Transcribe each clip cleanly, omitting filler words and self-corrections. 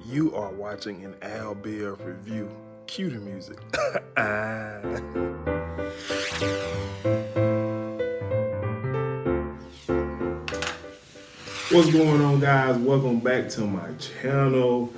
You are watching an Al Bear review. Cue the music. What's going on, guys? Welcome back to my channel.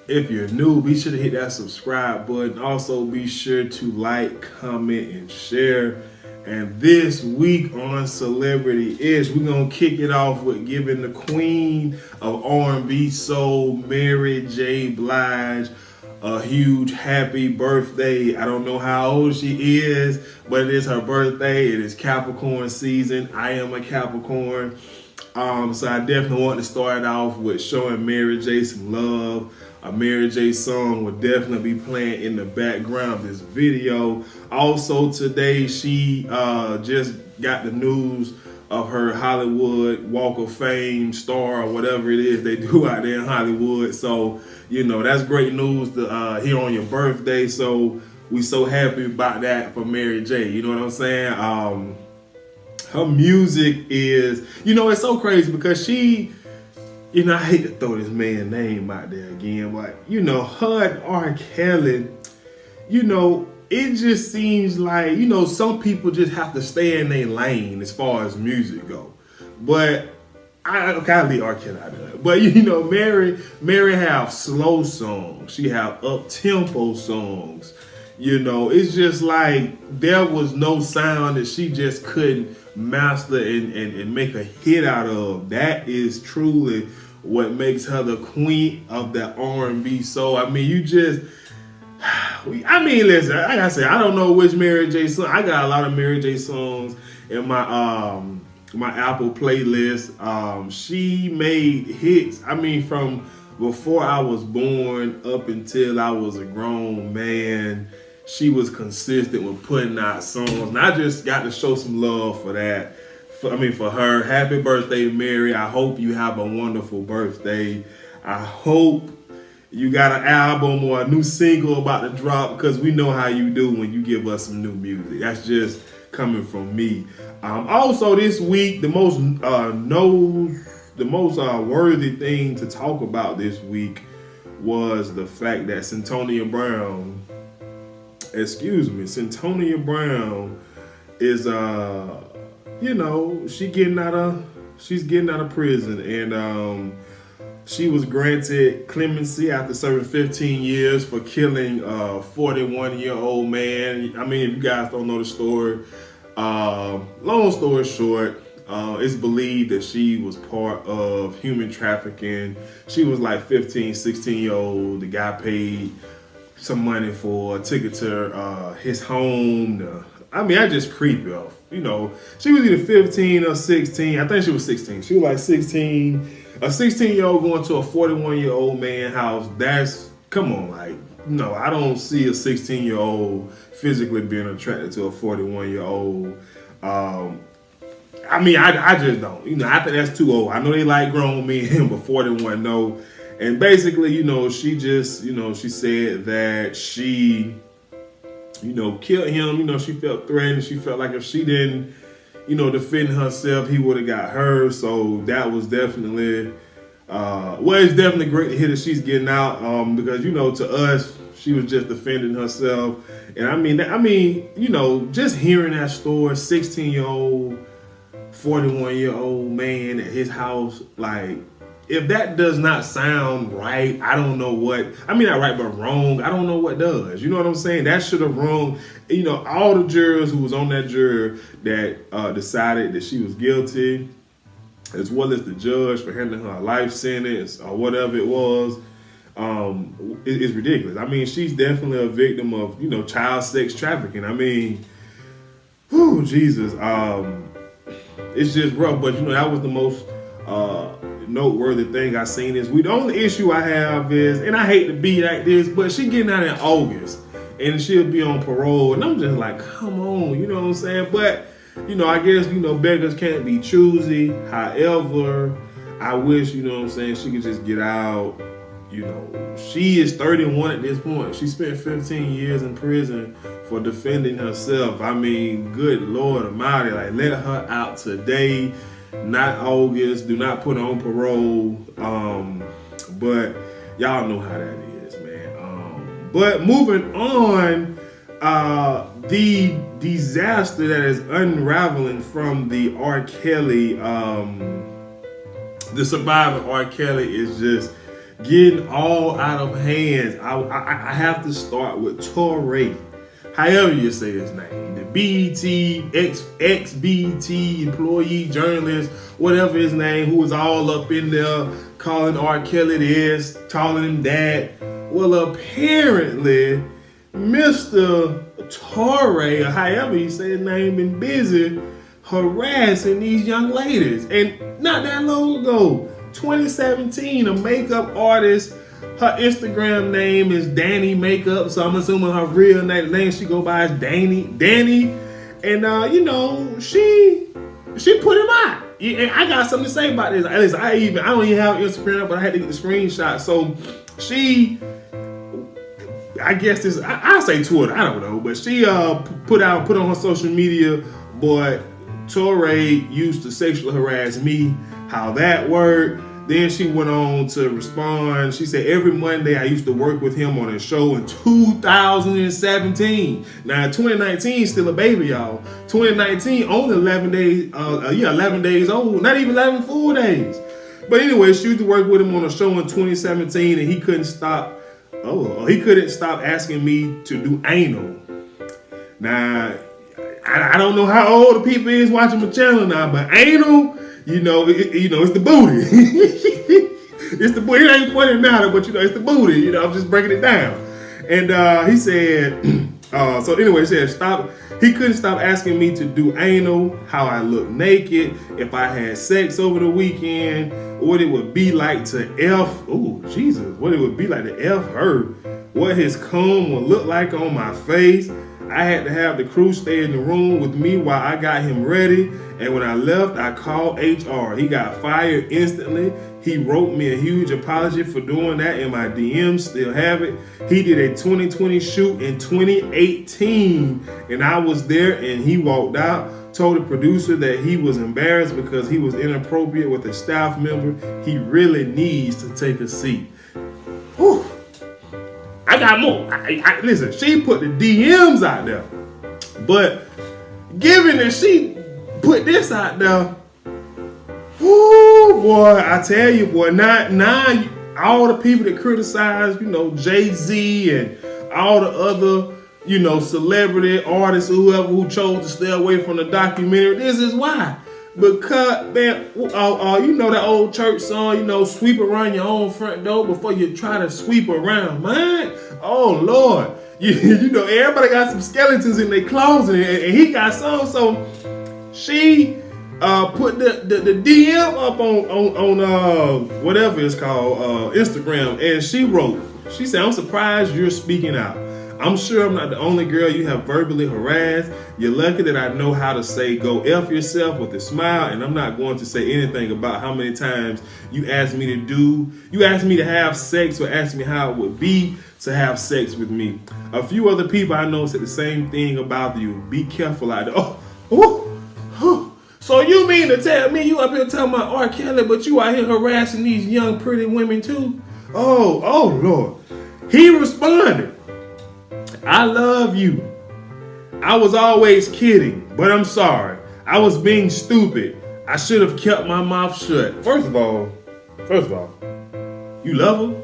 If you're new, be sure to hit that subscribe button. Also, be sure to like, comment, and share. And this week on Celebrity-ish, we're gonna kick it off with giving the queen of R&B soul, Mary J. Blige, a huge happy birthday. I don't know how old she is, but it is her birthday. It is Capricorn season. I am a Capricorn. So I definitely want to start off with showing Mary J some love. A Mary J song will definitely be playing in the background of this video. Also today, she just got the news of her Hollywood Walk of Fame star, or whatever it is they do out there in Hollywood. So, you know, that's great news to hear on your birthday. So we so happy about that for Mary J. You know what I'm saying? Her music is, you know, it's so crazy because she, you know, I hate to throw this man's name out there again, but, you know, her and R. Kelly, you know, it just seems like, you know, some people just have to stay in their lane as far as music go. But, I'll leave R. Kelly out of that. But, you know, Mary have slow songs. She have up-tempo songs. You know, it's just like there was no sound that she just couldn't master and make a hit out of. That is truly what makes her the queen of that R&B soul. I mean, listen, like I said, I don't know which Mary J song. I got a lot of Mary J songs in my my Apple playlist. She made hits. I mean, from before I was born up until I was a grown man, she was consistent with putting out songs. And I just got to show some love for that. For her. Happy birthday, Mary. I hope you have a wonderful birthday. I hope you got an album or a new single about to drop, because we know how you do when you give us some new music. That's just coming from me. Also this week, the most worthy thing to talk about this week was the fact that Cyntonia Brown is you know, she's getting out of prison, and she was granted clemency after serving 15 years for killing a 41-year-old man. I mean, if you guys don't know the story, long story short, it's believed that she was part of human trafficking. She was like 15, 16-year-old. The guy paid some money for a ticket to his home. I just creepy off. You know, she was either 15 or 16. I think she was 16. She was like 16. A 16-year-old going to a 41-year-old man house. Come on, like, no, I don't see a 16-year-old physically being attracted to a 41-year-old. I just don't. You know, I think that's too old. I know they like grown men, but 41, no. And basically, you know, she just, you know, she said that she, you know, killed him. You know, she felt threatened. She felt like if she didn't, you know, defend herself, he would have got her. So that was definitely, it's definitely great to hear that she's getting out, because, you know, to us, she was just defending herself. And I mean, you know, just hearing that story, 16-year-old, 41-year-old man at his house, like, if that does not sound right, I don't know what, not right, but wrong, I don't know what does. You know what I'm saying? That should have wrong. You know, all the jurors who was on that jury that decided that she was guilty, as well as the judge for handing her a life sentence or whatever it was, it's ridiculous. I mean, she's definitely a victim of, you know, child sex trafficking. I mean, Jesus. It's just rough, but, you know, that was the most noteworthy thing I seen is the only issue I have is, and I hate to be like this, but she getting out in August and she'll be on parole, and I'm just like, come on, you know what I'm saying? But, you know, I guess, you know, beggars can't be choosy. However, I wish, you know what I'm saying, she could just get out. You know, she is 31 at this point. She spent 15 years in prison for defending herself. I mean, good Lord Almighty, like, let her out today. Not August. Do not put her on parole. but y'all know how that is, man. But moving on, the disaster that is unraveling from the R. Kelly, the survivor R. Kelly is just getting all out of hands. I have to start with Tourè, however you say his name, the BET, ex-BET employee, journalist, whatever his name, who was all up in there calling R. Kelly this, calling him that. Well, apparently, Mr. Tourè, or however you say his name, been busy harassing these young ladies. And not that long ago, 2017, a makeup artist, her Instagram name is Danny Makeup, so I'm assuming her real name she go by is Danny. And you know, she put him out. And I got something to say about this. At least I don't even have Instagram, but I had to get the screenshot. So she, I guess this, I say Twitter, I don't know, but she put on her social media, boy, Tourè used to sexually harass me. How that worked. Then she went on to respond. She said, every Monday I used to work with him on a show in 2017. Now 2019 still a baby, y'all. 2019 only 11 days, 11 days old. Not even 11 full days. But anyway, she used to work with him on a show in 2017, and he couldn't stop asking me to do anal. Now, I don't know how old the people is watching my channel now, but anal, it's the booty. It's the booty. It ain't funny now, but it's the booty. I'm just breaking it down. And he said, so anyway, he said, he couldn't stop asking me to do anal, how I look naked, if I had sex over the weekend, what it would be like to what it would be like to F her, what his cum would look like on my face. I had to have the crew stay in the room with me while I got him ready. And when I left, I called HR. He got fired instantly. He wrote me a huge apology for doing that, and my DMs still have it. He did a 2020 shoot in 2018, and I was there, and he walked out, told the producer that he was embarrassed because he was inappropriate with a staff member. He really needs to take a seat. Whew. I got more. Listen, she put the DMs out there. But given that she put this out there, boy, I tell you, boy, now all the people that criticize, Jay-Z and all the other, celebrity artists or whoever who chose to stay away from the documentary, this is why. Because, man, that old church song, sweep around your own front door before you try to sweep around mine. Oh, Lord. Everybody got some skeletons in their closet, and he got some. So she put the DM up on whatever it's called, Instagram, and she said, I'm surprised you're speaking out. I'm sure I'm not the only girl you have verbally harassed. You're lucky that I know how to say go F yourself with a smile, and I'm not going to say anything about how many times you asked me to have sex or asked me how it would be to have sex with me. A few other people I know said the same thing about you. Be careful out there. So you mean to tell me you up here talking about R. Kelly, but you out here harassing these young pretty women too? Oh Lord. He responded, I love you. I was always kidding, but I'm sorry. I was being stupid. I should have kept my mouth shut. First of all, you love her?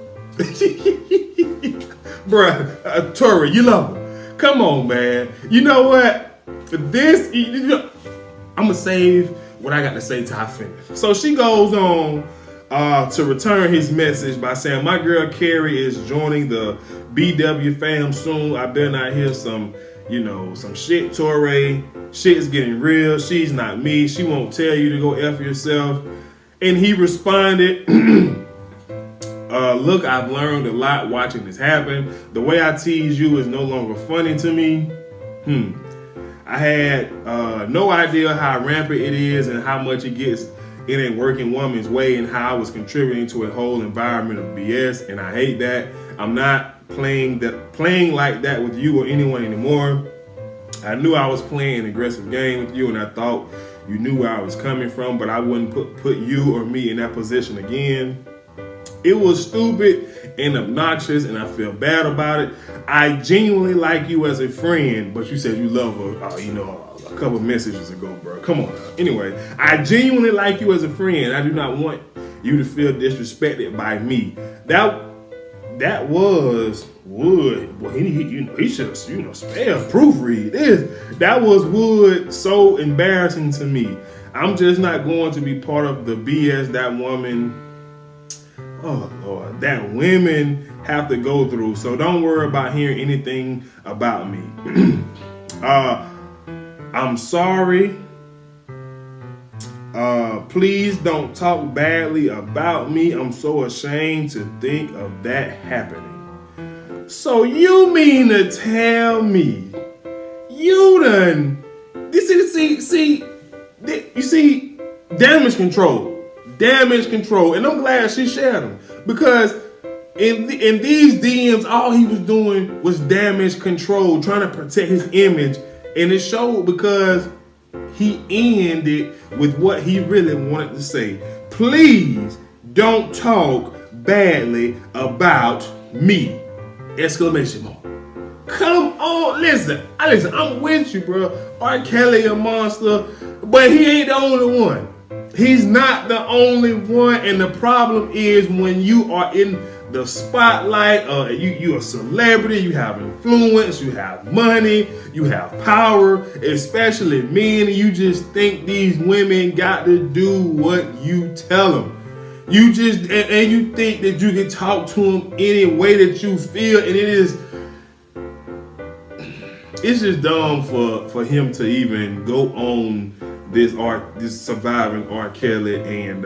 Bruh, Tory, you love her. Come on, man. You know what? For this, I'm going to save what I got to say till I finish. So she goes on to return his message by saying, my girl Carrie is joining the BW fam soon. I better not hear some shit, Tourè. Shit's getting real. She's not me. She won't tell you to go F yourself. And he responded, look, I've learned a lot watching this happen. The way I tease you is no longer funny to me. I had no idea how rampant it is and how much it gets in a working woman's way, and how I was contributing to a whole environment of BS, and I hate that. I'm not playing like that with you or anyone anymore. I knew I was playing an aggressive game with you, and I thought you knew where I was coming from, but I wouldn't put you or me in that position again. It was stupid and obnoxious, and I feel bad about it. I genuinely like you as a friend, but you said you love her, a couple messages ago, bro. Come on. Anyway, I genuinely like you as a friend. I do not want you to feel disrespected by me. That was Wood. Well, he should have, spelled proofread this. That was Wood so embarrassing to me. I'm just not going to be part of the BS that woman, oh Lord, that women have to go through. So don't worry about hearing anything about me. I'm sorry. Please don't talk badly about me. I'm so ashamed to think of that happening. So you mean to tell me you done, you see, damage control, and I'm glad she shared them, because in these DMs, all he was doing was damage control, trying to protect his image, and it showed because he ended with what he really wanted to say. Please don't talk badly about me! Exclamation mark. Come on, listen, I'm with you, bro. R. Kelly a monster, but he ain't the only one. He's not the only one, and the problem is when you are in the spotlight, you a celebrity, you have influence, you have money, you have power, especially men, and you just think these women got to do what you tell them. You just, and you think that you can talk to them any way that you feel, and it's just dumb for him to even go on this surviving R. Kelly and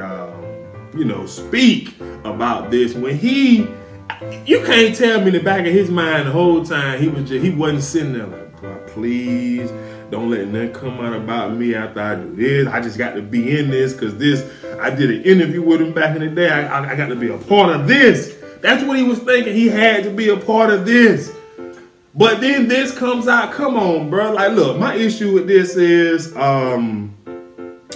speak about this when you can't tell me in the back of his mind the whole time he wasn't sitting there like, please don't let nothing come out about me after I do this. I just got to be in this because I did an interview with him back in the day. I got to be a part of this. That's what he was thinking. He had to be a part of this. But then this comes out. Come on, bro. Like, look, my issue with this is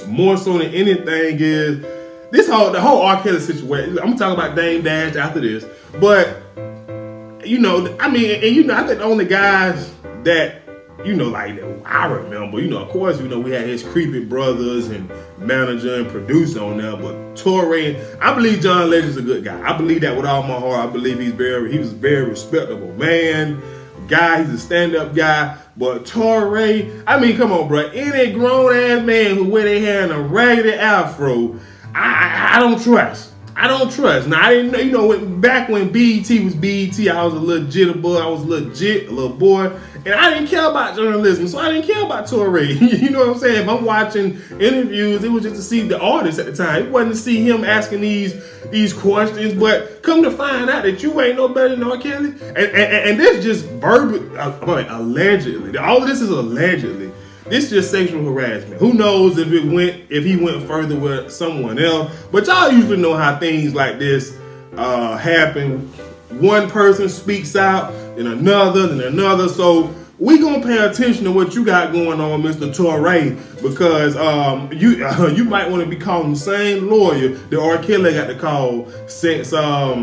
more so than anything is the whole R. Kelly situation. I'm gonna talk about Dame Dash after this, but I think the only guys that that I remember, of course, we had his creepy brothers and manager and producer on there, but Touré, I believe John Legend's a good guy. I believe that with all my heart. I believe he was a very respectable man. Guy, he's a stand-up guy, but Touré, come on, bro. Any grown-ass man who wear their hair in a raggedy afro, I don't trust. Now, I didn't know, back when BET was BET, I was a little jitterbug, I was a little boy, and I didn't care about journalism, so I didn't care about Touré. You know what I'm saying? If I'm watching interviews, it was just to see the artist at the time. It wasn't to see him asking these questions, but come to find out that you ain't no better than R. Kelly. And this just allegedly. All of this is allegedly. This is just sexual harassment. Who knows if he went further with someone else? But y'all usually know how things like this happen. One person speaks out, then another. So we gonna pay attention to what you got going on, Mr. Touré, because you might want to be calling the same lawyer that R. Kelly got to call since all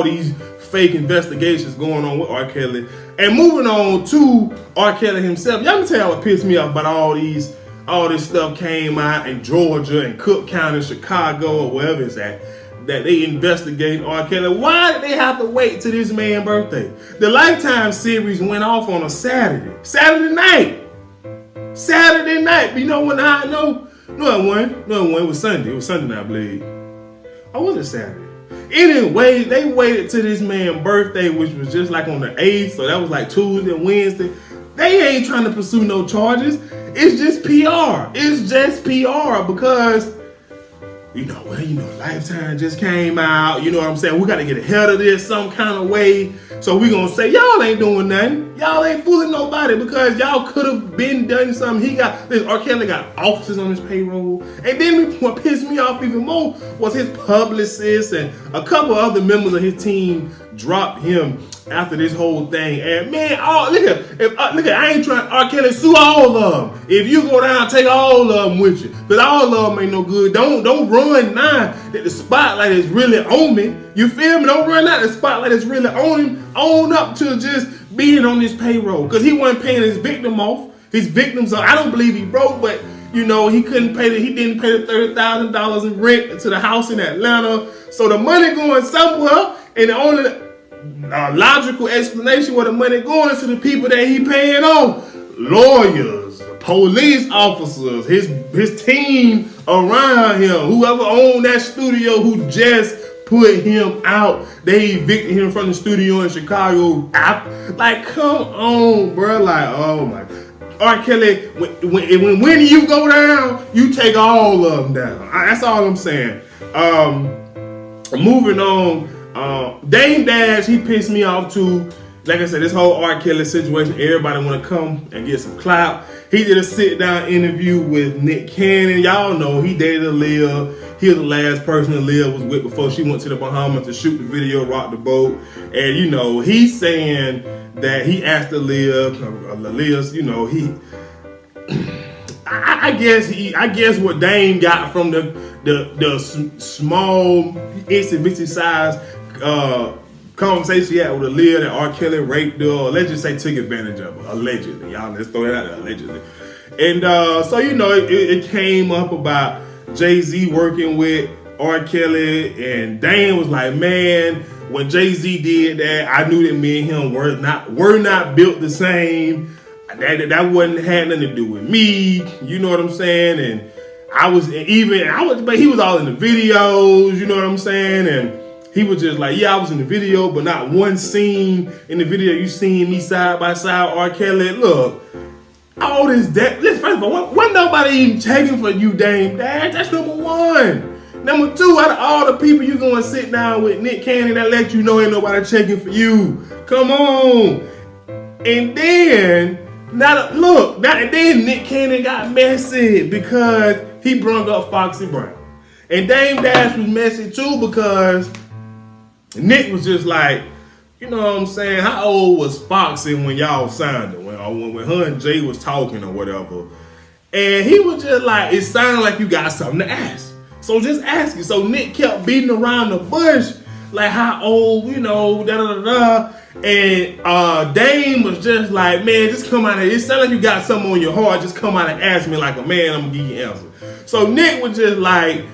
these fake investigations going on with R. Kelly. And moving on to R. Kelly himself, y'all can tell what pissed me off about all this stuff came out in Georgia and Cook County, Chicago, or wherever it's at, that they investigating R. Kelly. Why did they have to wait till this man's birthday? The Lifetime series went off on a Saturday night. You know when I know? No, it wasn't. It was Sunday. It was Sunday night, I believe. Or was it Saturday? Anyway, they waited till this man's birthday, which was just like on the 8th, so that was like Tuesday and Wednesday. They ain't trying to pursue no charges. It's just PR. Because Lifetime just came out. You know what I'm saying? We got to get ahead of this some kind of way. So we gonna say y'all ain't doing nothing. Y'all ain't fooling nobody because y'all could have been done something. R. Kelly got officers on his payroll. And then what pissed me off even more was his publicist and a couple other members of his team dropped him after this whole thing. And man, look at, I ain't trying. R. Kelly, sue all of them. If you go down, take all of them with you, because all of them ain't no good. Don't run now that the spotlight is really on me. You feel me? Don't run out the spotlight is really on him. Own up to just being on this payroll, because he wasn't paying his victim off. His victims, I don't believe he broke, but you know, he didn't pay the $30,000 in rent to the house in Atlanta. So the money going somewhere, and the only logical explanation where the money going is to the people that he paying off. Lawyers, police officers, his team around him, whoever owned that studio who just put him out. They evicted him from the studio in Chicago. Like, come on, bro. Like, oh my. R. Kelly, when you go down, you take all of them down. That's all I'm saying. Moving on, Dame Dash, he pissed me off too. Like I said, this whole R. Kelly situation, everybody want to come and get some clout. He did a sit-down interview with Nick Cannon. Y'all know he dated Aaliyah. He was the last person Aaliyah was with before she went to the Bahamas to shoot the video, rock the boat. And, you know, he's saying that he asked Aaliyah, you know, I guess what Dame got from the small, itsy-bitsy size conversation he had with Aaliyah that R. Kelly raped her, or let's just say took advantage of her, allegedly. Y'all, let's throw it out there, allegedly. And so, you know, it came up about Jay-Z working with R. Kelly, and Dame was like, man, when Jay-Z did that, I knew that me and him were not built the same. That wasn't had nothing to do with me. You know what I'm saying? And but he was all in the videos, you know what I'm saying? And he was just like, yeah, I was in the video, but not one scene in the video you seen me side by side R. Kelly. Look, all this first of all, wasn't nobody even checking for you, Dame Dash. That's number one. Number two, out of all the people you gonna sit down with, Nick Cannon, that let you know ain't nobody checking for you. Come on. And then, then Nick Cannon got messy because he brung up Foxy Brown. And Dame Dash was messy too because Nick was just like, you know what I'm saying? How old was Foxy when y'all signed her? When her and Jay was talking or whatever. And he was just like, it sounded like you got something to ask. So just ask it. So Nick kept beating around the bush, like how old, you know, da-da-da-da. And Dame was just like, man, just come out and it sounds like you got something on your heart. Just come out and ask me like a man, I'm gonna give you an answer. So Nick was just like,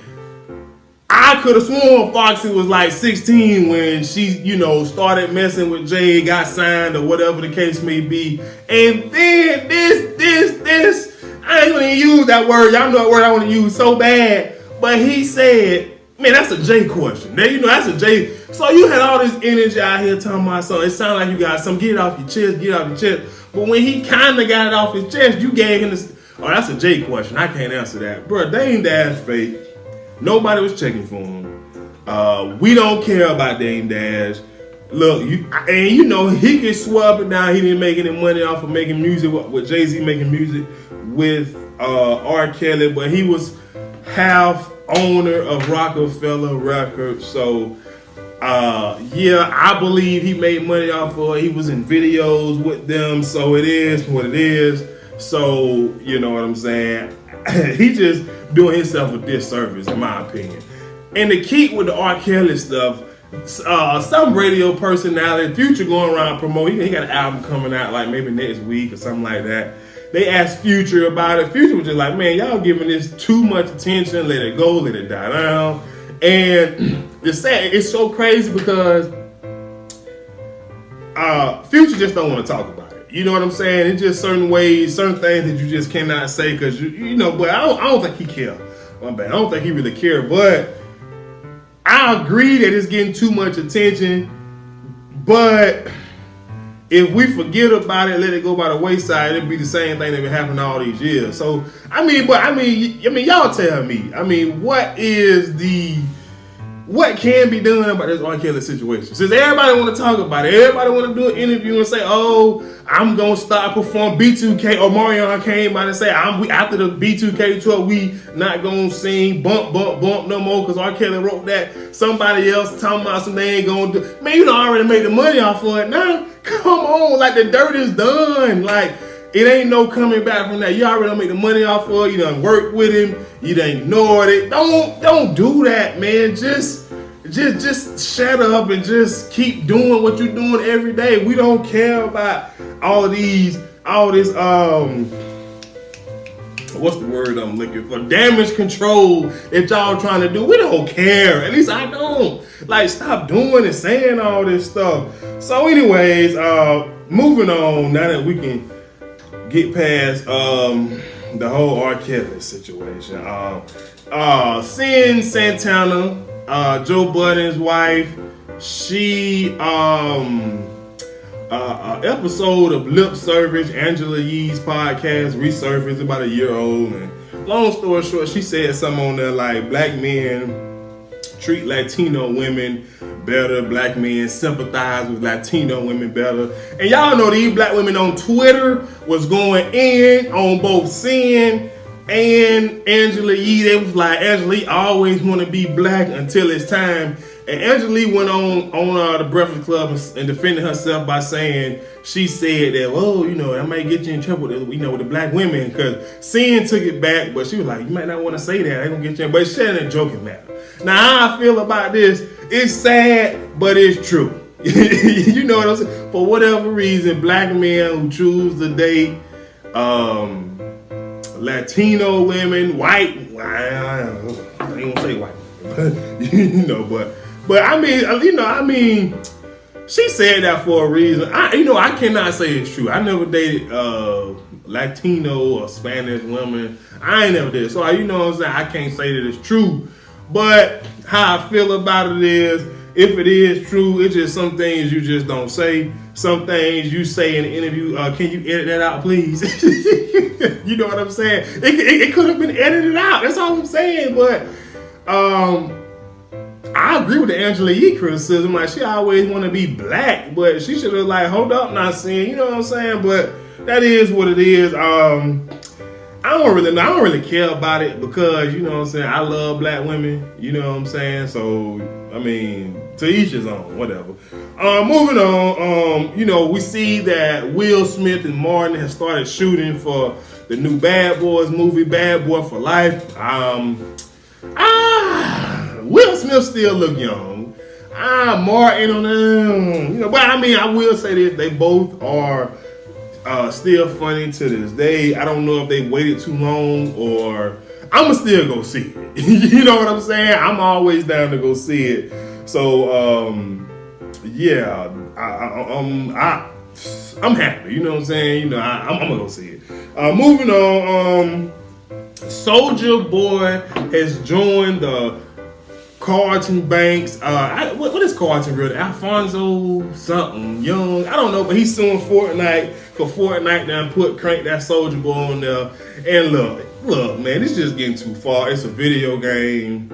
I could have sworn Foxy was like 16 when she, you know, started messing with Jay, got signed or whatever the case may be. And then this, I ain't gonna use that word. Y'all know that word I want to use so bad. But he said, man, that's a Jay question. Now, you know, that's a Jay. So you had all this energy out here talking about something. It sounded like you got some, get it off your chest. But when he kind of got it off his chest, you gave him this, oh, that's a Jay question. I can't answer that. Bro, Dame Dash fake. Nobody was checking for him. We don't care about Dame Dash. Look, you know, he can swear up and down he didn't make any money off of making music with Jay-Z making music with R. Kelly, but he was half owner of Rockefeller Records. So yeah, I believe he made money off of it. He was in videos with them, so it is what it is. So, you know what I'm saying? He just doing himself a disservice, in my opinion. And to keep with the R. Kelly stuff, some radio personality, Future going around promoting, he got an album coming out like maybe next week or something like that. They asked Future about it. Future was just like, man, y'all giving this too much attention. Let it go, let it die down. And it's so crazy because Future just don't want to talk about it. You know what I'm saying? It's just certain ways, certain things that you just cannot say because you know. But I don't think he care. My bad. I don't think he really care. But I agree that it's getting too much attention. But if we forget about it, let it go by the wayside, it'll be the same thing that been happening all these years. So I mean, y'all tell me. I mean, what is the what can be done about this R. Kelly situation? Since everybody want to talk about it, everybody want to do an interview and say, "Oh, I'm gonna start perform B2K." Or Marion came out and say, after the B2K tour, we not gonna sing bump no more because R. Kelly wrote that. Somebody else talking about something they ain't gonna do. Man, you done already made the money off of it. Now, come on, like the dirt is done. Like it ain't no coming back from that. You already done made the money off of it. You done worked with him. You done ignored it. Don't do that, man. Just shut up and just keep doing what you're doing every day. We don't care about all this what's the word I'm looking for? Damage control that y'all trying to do. We don't care. At least I don't. Like, stop doing and saying all this stuff. So anyways, moving on, now that we can get past the whole R. Kelly situation. Cyn Santana, Joe Budden's wife, she episode of Lip Service, Angela Yee's podcast, resurfaced about a year old. And long story short, she said something on there like black men treat Latino women better, black men sympathize with Latino women better. And y'all know these black women on Twitter was going in on both Cyn and Angela Yee. They was like, Angela Yee always want to be black until it's time. And Angela Yee went on the Breakfast Club and defended herself by saying, she said that, oh, you know, I might get you in trouble with the black women, because Cyn took it back, but she was like, you might not want to say that, I don't get you in. But she said in a joking matter. Now, how I feel about this, it's sad, but it's true. You know what I'm saying? For whatever reason, black men who choose to date Latino women, white, I ain't gonna say white, but I mean, she said that for a reason. I cannot say it's true. I never dated Latino or Spanish women. I ain't never did. So, you know what I'm saying? I can't say that it's true. But how I feel about it is, if it is true, it's just some things you just don't say. Some things you say in the interview, can you edit that out, please? You know what I'm saying? It could have been edited out. That's all I'm saying. But I agree with the Angela Yee criticism. Like, she always want to be black, but she should have like, hold up, not saying. You know what I'm saying? But that is what it is. I don't really care about it because, you know what I'm saying, I love black women, you know what I'm saying? So, I mean, to each his own, whatever. Moving on, we see that Will Smith and Martin have started shooting for the new Bad Boys movie, Bad Boy for Life. Will Smith still look young. Martin on them, but I mean, I will say this, they both are still funny to this day. I don't know if they waited too long or I'ma still go see it. You know what I'm saying? I'm always down to go see it. So yeah, I'm happy. You know what I'm saying? I'm gonna go see it. Moving on, Soulja Boy has joined the Carlton Banks. What is Carlton really? Alfonso something Young. I don't know, but he's suing Fortnite for Fortnite now crank that Soulja Boy on there. And look, man, it's just getting too far. It's a video game.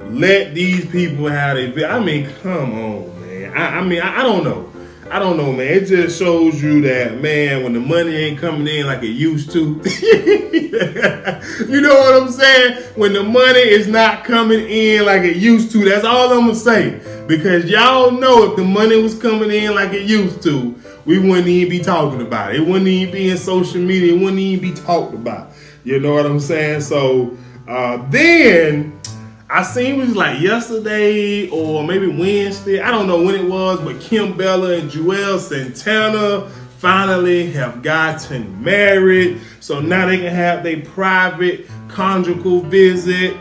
Let these people have their. I mean, come on, man. I don't know. I don't know, man. It just shows you that, man, when the money ain't coming in like it used to. You know what I'm saying? When the money is not coming in like it used to, that's all I'm going to say. Because y'all know if the money was coming in like it used to, we wouldn't even be talking about it. It wouldn't even be in social media. It wouldn't even be talked about. You know what I'm saying? So then I seen it was like yesterday or maybe Wednesday. I don't know when it was, but Kimbella and Juelz Santana finally have gotten married. So now they can have their private conjugal visit.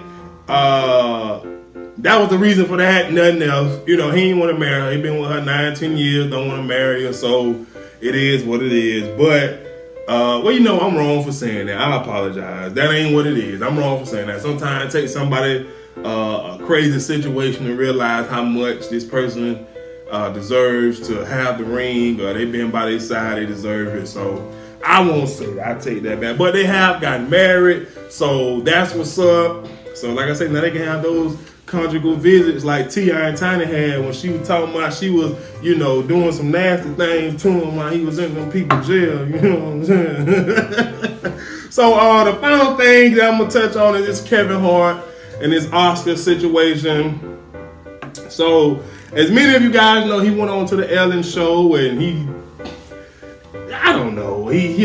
That was the reason for that, nothing else. He ain't want to marry her. He been with her 9-10 years, don't want to marry her. So it is what it is. But I'm wrong for saying that. I apologize. That ain't what it is. I'm wrong for saying that. Sometimes it takes somebody a crazy situation to realize how much this person deserves to have the ring, or they've been by their side, they deserve it. So I won't say that. I take that back. But they have gotten married, so that's what's up. So like I said, now they can have those conjugal visits like T.I. and Tiny had when she was talking about she was, you know, doing some nasty things to him while he was in them people's jail, you know what I'm saying? So the final thing that I'm going to touch on is this Kevin Hart and this Oscar situation. So, as many of you guys know, he went on to the Ellen show and he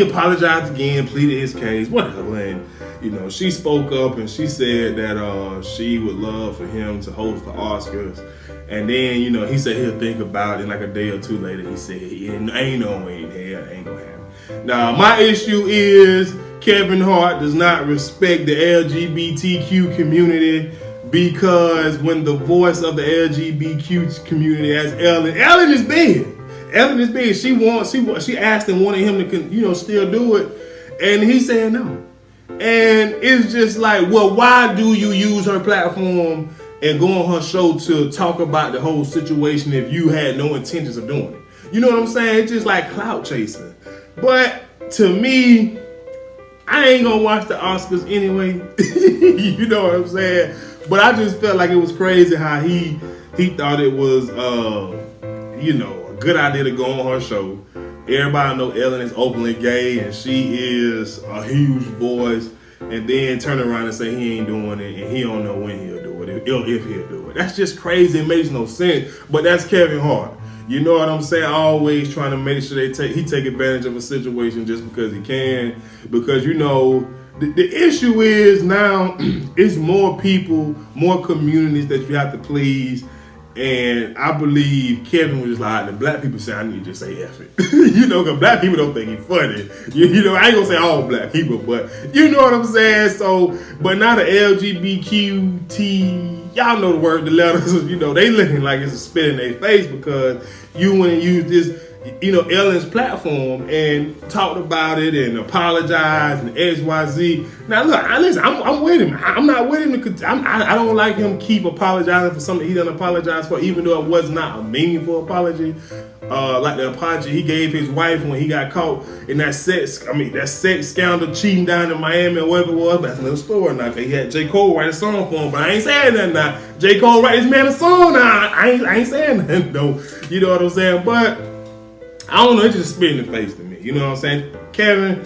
apologized again, pleaded his case, whatever. And, you know, she spoke up and she said that she would love for him to host the Oscars. And then, you know, he said he'll think about it. And like a day or two later, he said, ain't no way in hell, ain't gonna happen. Now, my issue is Kevin Hart does not respect the LGBTQ community, because when the voice of the LGBTQ community as Ellen is big. Ellen is big. She asked and wanted him to, you know, still do it, and he said no. And it's just like, well, why do you use her platform and go on her show to talk about the whole situation if you had no intentions of doing it? You know what I'm saying? It's just like clout chasing. But to me, I ain't gonna watch the Oscars anyway. You know what I'm saying? But I just felt like it was crazy how he thought it was, you know, a good idea to go on her show. Everybody know Ellen is openly gay and she is a huge voice, and then turn around and say he ain't doing it and he don't know when he'll do it, if he'll do it. That's just crazy. It makes no sense. But that's Kevin Hart. You know what I'm saying? Always trying to make sure he take advantage of a situation just because he can. Because, you know, the issue is now it's more people, more communities that you have to please. And I believe Kevin was just like, the black people say I need to just say F it. You know, because black people don't think he's funny. You know, I ain't gonna say all black people, but you know what I'm saying? So, but now the LGBTQ, y'all know the word, the letters, you know, they looking like it's a spit in their face because you went and used this, you know, Ellen's platform and talked about it and apologized and XYZ. Now look, I'm with him. I'm not with him because I don't like him keep apologizing for something he didn't apologize for, even though it was not a meaningful apology. Like the apology he gave his wife when he got caught in that sex scandal, cheating down in Miami or whatever it was. That's another story now. He had J. Cole write a song for him, but I ain't saying nothing now. J. Cole write this man a song now. I ain't saying nothing though. You know what I'm saying? But I don't know, it's just spit in the face to me. You know what I'm saying? Kevin,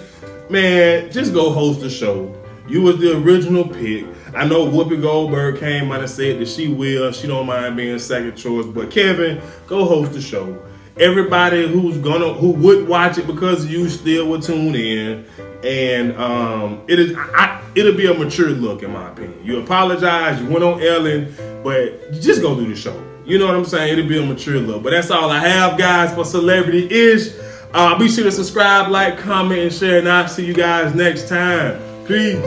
man, just go host the show. You was the original pick. I know Whoopi Goldberg came out and said that she don't mind being second choice. But Kevin, go host the show. Everybody who would watch it because you still would tune in. And it'll be a mature look in my opinion. You apologize, you went on Ellen, but just go do the show. You know what I'm saying? It'll be a mature look. But that's all I have, guys, for Celebrity-ish. Be sure to subscribe, like, comment, and share. And I'll see you guys next time. Peace.